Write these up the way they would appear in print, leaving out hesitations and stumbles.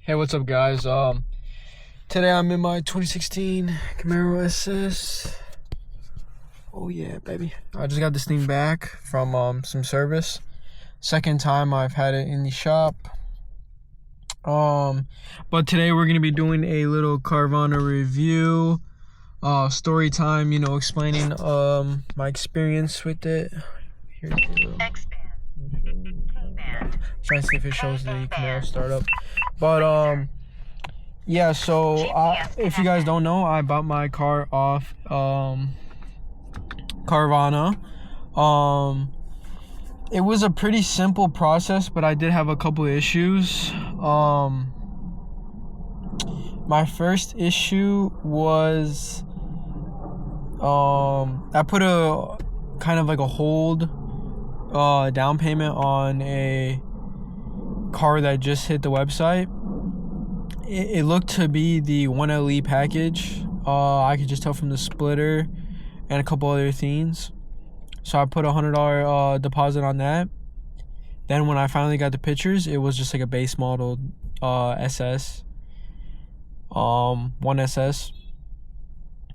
Hey, what's up, guys? Today I'm in my 2016 Camaro SS. Oh yeah, baby! I just got this thing back from some service. Second time I've had it in the shop. But today we're gonna be doing a little Carvana review, story time. Explaining my experience with it. Here's the little. Trying to see if it shows the Camaro startup, but yeah, so if you guys don't know, I bought my car off Carvana. It was a pretty simple process, but I did have a couple issues. My first issue was I put a kind of like a hold down payment on a car that just hit the website. It looked to be the 1LE package. I could just tell from the splitter and a couple other things. So I put $100 deposit on that. Then when I finally got the pictures, it was just like a base model SS, 1SS.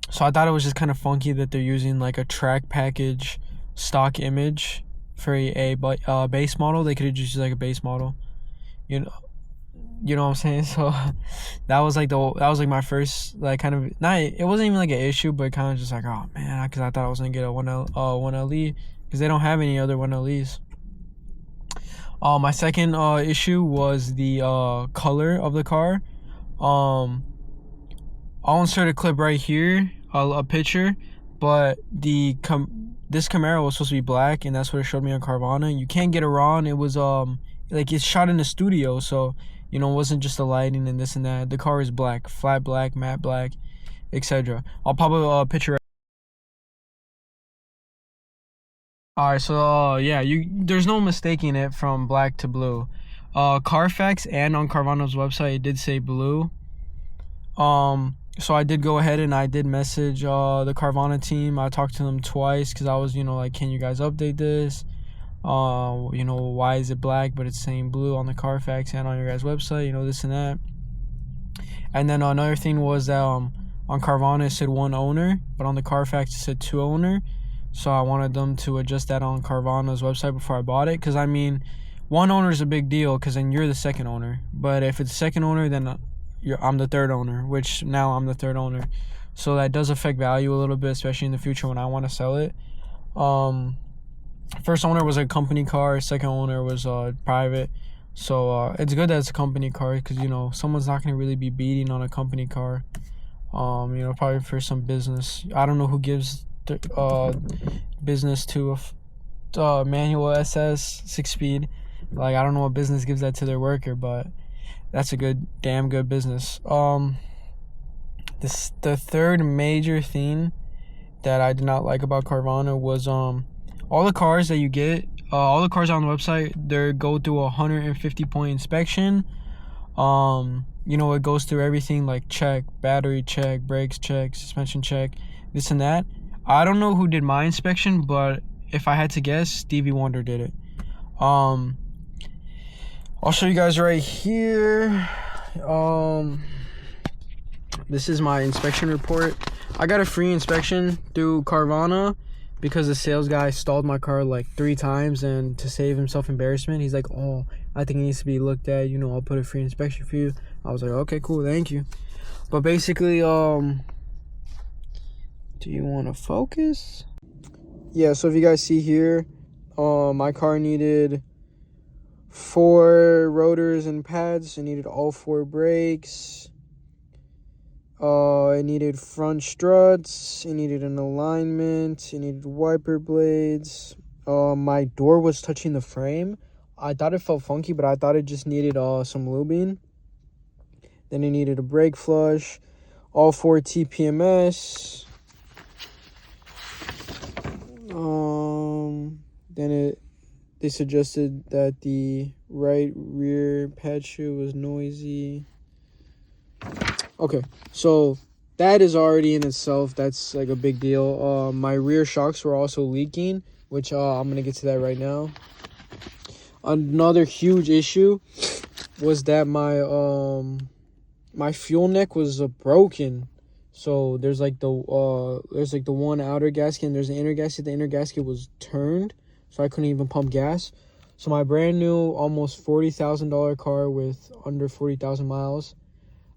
So I thought it was just kind of funky that they're using like a track package stock image for a base model. They could have just used like a base model, you know what I'm saying? So that was like my first like kind of it wasn't even like an issue, but kind of just like, oh man, because I thought I was gonna get a 1LE because they don't have any other 1LEs. My second issue was the color of the car. I'll insert a clip right here, a picture, but this Camaro was supposed to be black, and that's what it showed me on Carvana. You can't get around. It was like it's shot in the studio, so it wasn't just the lighting and this and that. The car is black, flat black, matte black, etc. I'll pop a picture. Alright, so yeah, there's no mistaking it from black to blue. Carfax and on Carvana's website it did say blue. So I did go ahead and I did message the Carvana team. I talked to them twice because I was like, can you guys update this? Why is it black but it's saying blue on the Carfax and on your guys' website, this and that. And then another thing was that on Carvana it said one owner, but on the Carfax it said two owner. So I wanted them to adjust that on Carvana's website before I bought it, because one owner is a big deal because then you're the second owner. But if it's second owner, then I'm the third owner, which now I'm the third owner. So that does affect value a little bit, especially in the future when I want to sell it. First owner was a company car, second owner was private. So it's good that it's a company car because someone's not going to really be beating on a company car. Probably for some business. I don't know who gives business to a manual SS 6-speed. Like, I don't know what business gives that to their worker, but that's a damn good business. The third major thing that I did not like about Carvana was all the cars that you get, all the cars on the website, they go through a 150-point inspection. It goes through everything like check, battery check, brakes check, suspension check, this and that. I don't know who did my inspection, but if I had to guess, Stevie Wonder did it. I'll show you guys right here. This is my inspection report. I got a free inspection through Carvana because the sales guy stalled my car like 3 times, and to save himself embarrassment, he's like, oh, I think it needs to be looked at, I'll put a free inspection for you. I was like, okay, cool, thank you. But basically, do you want to focus? Yeah, so if you guys see here, my car needed 4 rotors and pads. It needed all 4 brakes. It needed front struts. It needed an alignment. It needed wiper blades. My door was touching the frame. I thought it felt funky, but I thought it just needed some lubing. Then it needed a brake flush. All 4 TPMS. Then they suggested that the right rear pad shoe was noisy. Okay, so that is already in itself, that's like a big deal. My rear shocks were also leaking, which I'm gonna get to that right now. Another huge issue was that my fuel neck was broken. So there's like the one outer gasket and there's the inner gasket. The inner gasket was turned, so I couldn't even pump gas. So my brand new almost $40,000 car with under 40,000 miles,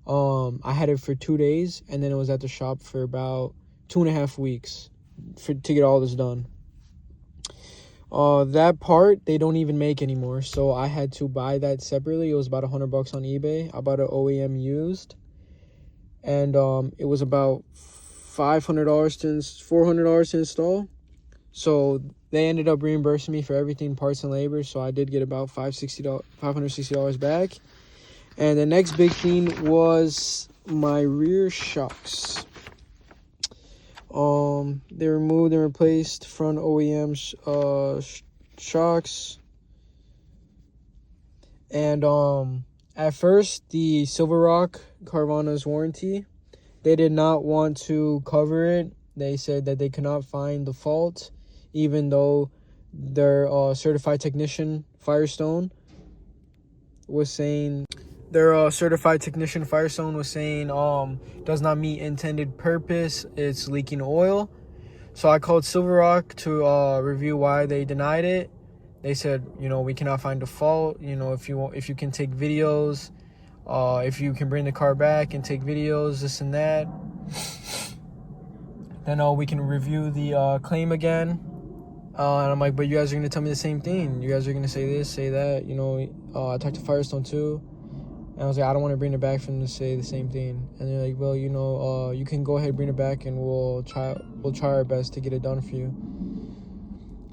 I had it for 2 days, and then it was at the shop for about 2.5 weeks to get all this done. That part they don't even make anymore, so I had to buy that separately. It was about $100 on eBay. I bought an OEM used, and it was about $400 to install. So they ended up reimbursing me for everything, parts and labor. So I did get about $560 back. And the next big thing was my rear shocks. They removed and replaced front OEM shocks. And at first, the Silver Rock Carvana's warranty, they did not want to cover it. They said that they could not find the fault, even though their certified technician Firestone was saying does not meet intended purpose. It's leaking oil. So I called Silver Rock to review why they denied it. They said, we cannot find the fault. If you can take videos, if you can bring the car back and take videos, this and that, then we can review the claim again. And I'm like, but you guys are going to tell me the same thing. You guys are going to say this, say that. I talked to Firestone too. And I was like, I don't want to bring it back for them to say the same thing. And they're like, well, you can go ahead and bring it back, and we'll try our best to get it done for you.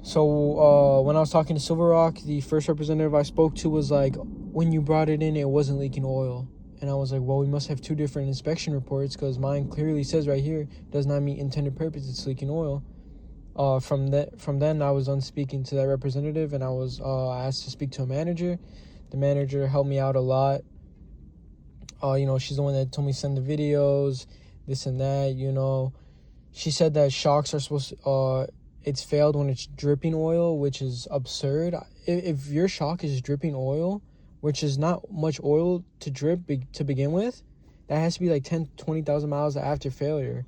So when I was talking to Silver Rock, the first representative I spoke to was like, when you brought it in, it wasn't leaking oil. And I was like, well, we must have two different inspection reports, because mine clearly says right here, does not meet intended purpose, it's leaking oil. From then, I was done speaking to that representative, and I was asked to speak to a manager. The manager helped me out a lot. She's the one that told me to send the videos, this and that. She said that shocks are supposed to, it's failed when it's dripping oil, which is absurd. If your shock is dripping oil, which is not much oil to drip to begin with, that has to be like 20,000 miles after failure.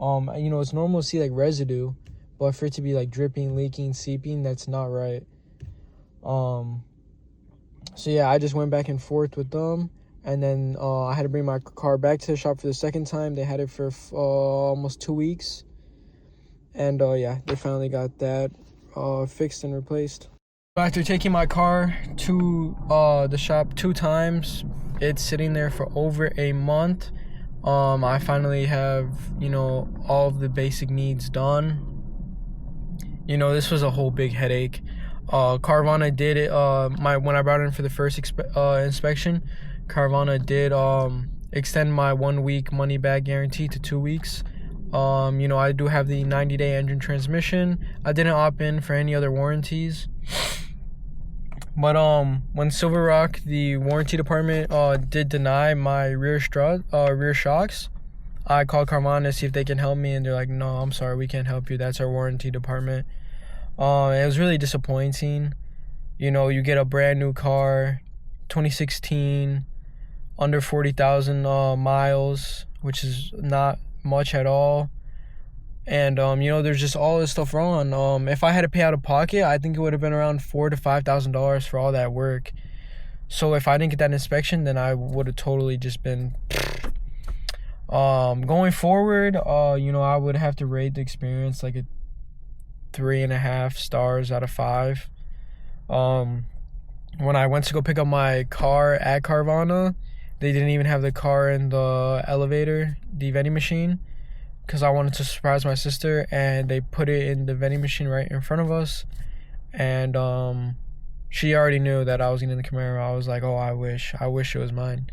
It's normal to see like residue, but for it to be like dripping, leaking, seeping, that's not right. So yeah, I just went back and forth with them. And then I had to bring my car back to the shop for the second time. They had it for almost 2 weeks. And yeah, they finally got that fixed and replaced. After taking my car to the shop 2 times, it's sitting there for over a month. I finally have, all of the basic needs done. This was a whole big headache. Carvana did it. When I brought it in for the first inspection, Carvana did extend my 1 week money back guarantee to 2 weeks. I do have the 90-day engine transmission. I didn't opt in for any other warranties. But when Silver Rock, the warranty department, did deny my rear shocks, I called Carvana to see if they can help me, and they're like, no, I'm sorry, we can't help you. That's our warranty department. It was really disappointing. You get a brand new car, 2016, under 40,000 miles, which is not much at all. And there's just all this stuff wrong. If I had to pay out of pocket, I think it would have been around $4,000 to $5,000 for all that work. So if I didn't get that inspection, then I would have totally just been going forward. I would have to rate the experience like a 3.5 stars out of 5. When I went to go pick up my car at Carvana, they didn't even have the car in the elevator, the vending machine, because I wanted to surprise my sister, and they put it in the vending machine right in front of us. And she already knew that I was getting the Camaro. I was like, oh, I wish it was mine.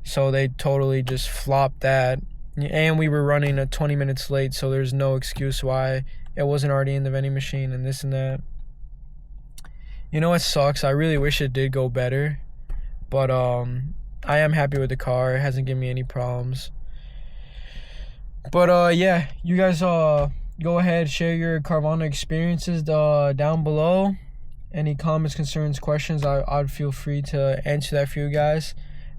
So they totally just flopped that. And we were running 20 minutes late, so there's no excuse why it wasn't already in the vending machine and this and that. It sucks. I really wish it did go better. But I am happy with the car. It hasn't given me any problems. But yeah, you guys go ahead, share your Carvana experiences down below. any comments, concerns, questions, I'd feel free to answer that for you guys.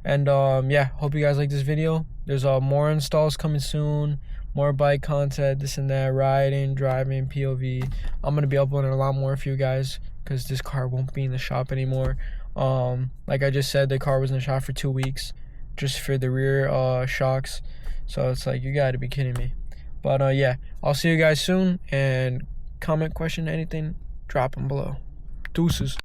And yeah, hope you guys like this video. There's more installs coming soon, more bike content, this and that, riding, driving, POV. I'm gonna be uploading a lot more for you guys because this car won't be in the shop anymore. Like I just said, the car was in the shop for 2 weeks just for the rear shocks. So it's like, you gotta be kidding me. But yeah, I'll see you guys soon, and comment, question, anything, drop them below. Deuces.